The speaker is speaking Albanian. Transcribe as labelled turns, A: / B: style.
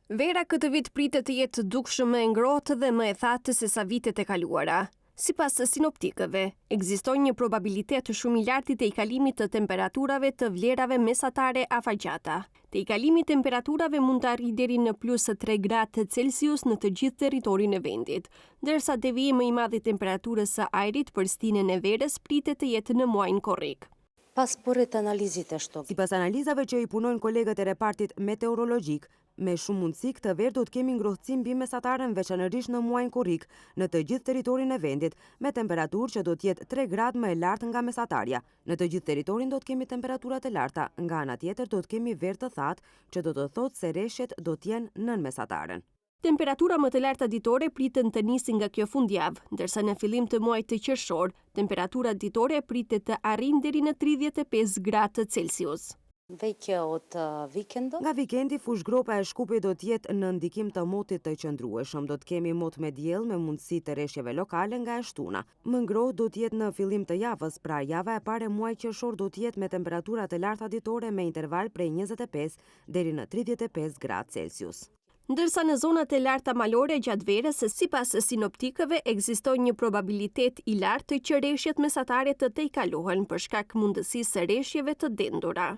A: Vera këtë vit pritet të jetë dukshëm më e ngrohtë dhe më e thatë se sa vitet e kaluara. Sipas sinoptikëve, ekziston një probabilitet shumë i lartë të tejkalimit të temperaturave të vlerave mesatare afatgjata. Tejkalimi i temperaturave mund të arrijë deri në +3 gradë Celsius në të gjithë territorin e vendit, ndërsa devijimi më i madh i temperaturës së ajrit për stinën e verës pritet të jetë në muajin korrik.
B: Pas burit analizit e shtokë.
C: Sipas analizave që i punojnë kolegët e repartit meteorologjik, me shumë mundësi këtë verë do të kemi ngrohtësim mbi mesatarën veçanërisht në muajin korrik në të gjithë territorin e vendit, me temperaturë që do të jetë 3 gradë më e lartë nga mesatarja. Në të gjithë territorin do të kemi temperaturat e larta, nga ana tjetër do të kemi verë të thatë, që do të thotë se reshjet do të jenë nën mesataren.
A: Temperatura më të larta ditore priten të nisin nga kjo fundjavë, ndërsa në fillim të muajit të qershor, temperatura ditore pritet të arrijnë deri në 35 gradë Celsius.
C: Nga vikendi, fushgropa e Shkupit do të jetë në ndikim të motit të qëndrueshëm. Do të kemi mot me diell me mundësi të reshjeve lokale nga e shtuna. Më ngrohtë do të jetë në fillim të javës, pra java e parë e muajit qershor do të jetë me temperatura të larta ditore me interval prej 25 deri në 35 gradë Celsius.
A: Ndërsa në zonat e larta malore gjatë verës, sipas sinoptikëve, ekziston një probabilitet i lartë që reshjet mesatare të tejkalohen për shkak mundësisë së reshjeve të dendura.